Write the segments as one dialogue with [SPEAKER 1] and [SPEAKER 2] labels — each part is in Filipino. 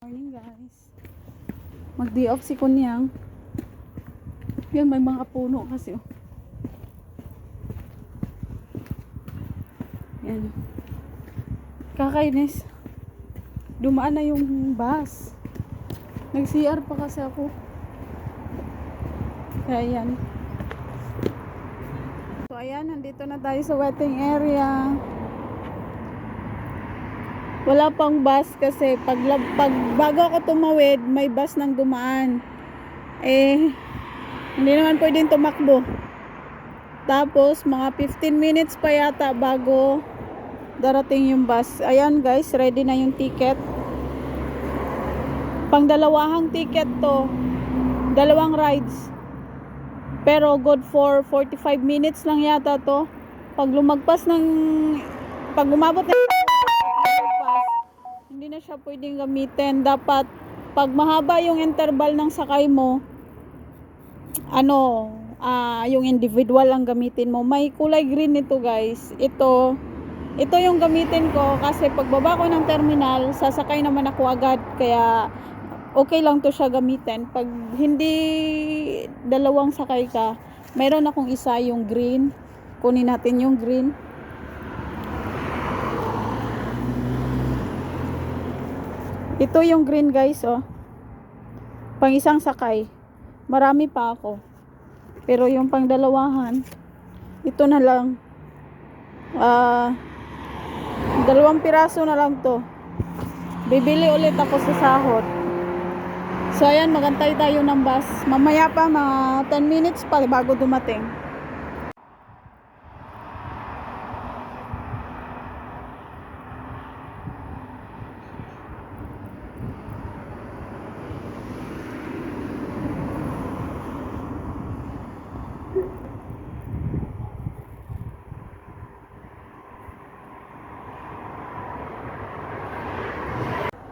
[SPEAKER 1] Morning guys. Mag-day off si Kunyang. Yan, may mga puno kasi oh. Yan. Kakainis. Dumaan na yung bus. Nag-CR pa kasi ako. Kaya yan. So ayan, nandito na tayo sa waiting area. Wala pang bus kasi pag bago ako tumawid, may bus nang dumaan. Hindi naman pwedeng tumakbo. Tapos mga 15 minutes pa yata bago darating yung bus. Ayan guys, ready na yung ticket. Pang dalawahang ticket to. Dalawang rides. Pero good for 45 minutes lang yata to. Pag umabot na hindi na siya pwedeng gamitin. Dapat pag mahaba yung interval ng sakay mo, yung individual ang gamitin mo. May kulay green nito guys. Ito yung gamitin ko kasi pagbaba ko ng terminal, sasakay naman ako agad, kaya okay lang to siya gamitin. Pag hindi dalawang sakay ka, mayroon akong isa yung green. Kunin natin yung green. Ito yung green guys oh. Pang isang sakay. Marami pa ako. Pero yung pang dalawahan, ito na lang. 2 piraso na lang to. Bibili ulit ako sa sahod. So ayan, magantay tayo ng bus. Mamaya pa, mga 10 minutes pa bago dumating.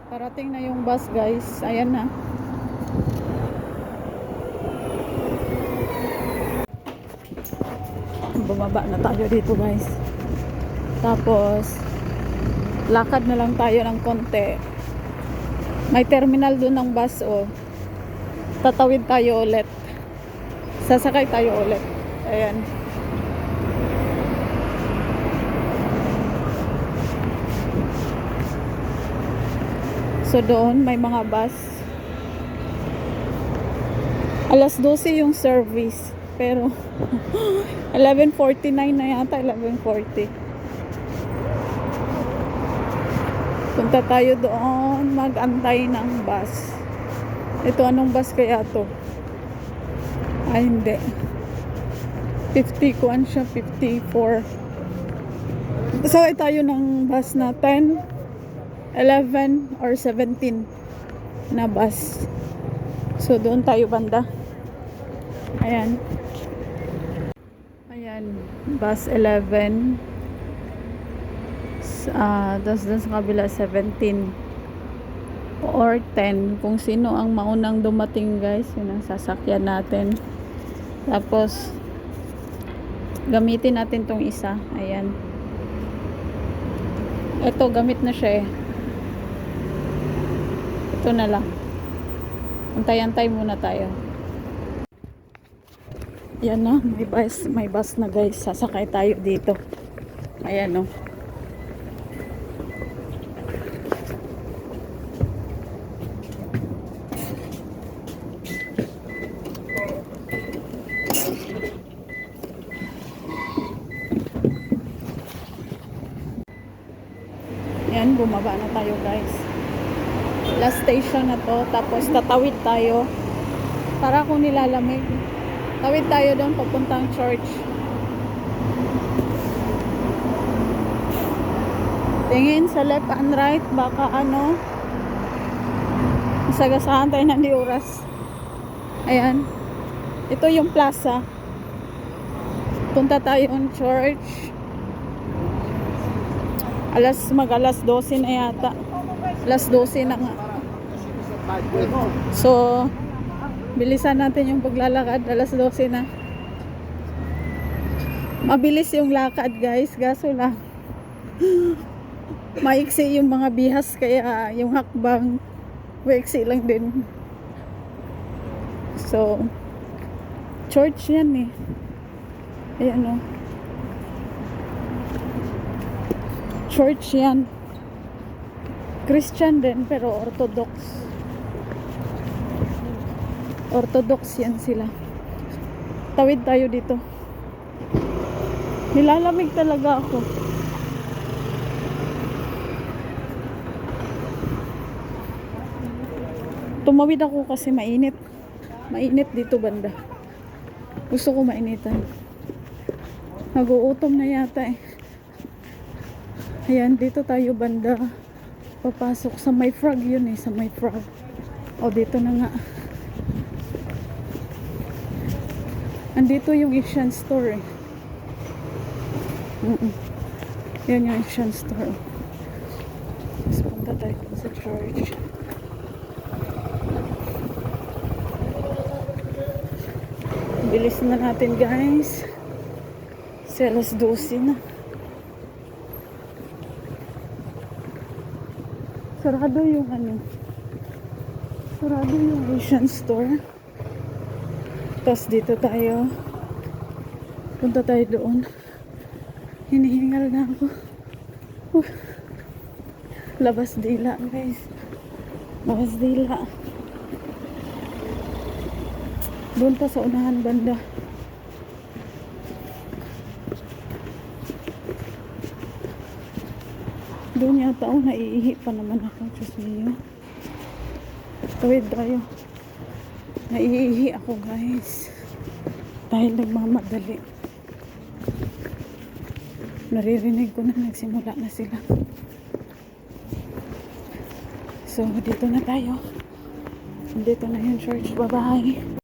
[SPEAKER 1] Parating na yung bus guys. Ayan na. Bumaba na tayo dito guys. Tapos lakad na lang tayo ng konti. May terminal doon ng bus oh. Tatawid tayo ulit. Sasakay tayo ulit. Ayan. So doon may mga bus. Alas 12 yung service. Pero 11:49 na yata, 11:40. Punta tayo doon, mag-antay ng bus. Ito anong bus kaya to? Ay hindi. 50 kuan siya, 54. Sakay tayo ng bus na 10, 11 or 17 na bus. So doon tayo banda. Ayan. Ayan, bus 11. Tapos doon sa kabila 17 or 10. Kung sino ang maunang dumating guys, yun ang sasakyan natin. Tapos gamitin natin tong isa. Ayan. Ito gamit na siya eh. Ito na lang. Antay-antay muna tayo. Yan na, may bus na guys. Sasakay tayo dito. Ayan oh. Yan, bumaba na tayo guys. Last station na to. Tapos tatawid tayo. Para kung nilalamig. Tawid tayo doon papuntang church. Tingin sa left and right. Baka masagasahan tayo ng di oras. Ayan. Ito yung plaza. Punta tayo on church. Mag-alas 12 na yata. Alas 12 na nga. So bilisan natin yung paglalakad. Alas 12 na. Mabilis yung lakad guys. Gaso lang maiksi yung mga bihas, kaya yung hakbang Waiksi lang din. So, church yan eh. Ayan o. Church yan. Christian din, pero Orthodox. Orthodox yan sila. Tawid tayo dito. Nilalamig talaga ako. Tumawid ako kasi mainit. Mainit dito banda. Gusto ko mainitan. Nag-uutom na yata eh. Ayan, dito tayo banda. Papasok sa May Frog yun eh. Sa May Frog. O, dito na nga. Andito yung Asian store eh. Yan yung Asian store. Mas punta tayo sa church. Bilis na natin guys. Kasi alas 12 na. Sarado yung sarado yung Asian store. Tapos dito tayo. Punta tayo doon. Hinihingal na ako. Labas dila guys. Labas dila. Doon pa sa unahan banda. Doon yata ako, naiihi pa naman ako. Diyos niyo. Tawid tayo. Naiihi ako guys. Dahil nagmamadali. Naririnig ko na nagsimula na sila. So, dito na tayo. Dito na yung church. Bye-bye.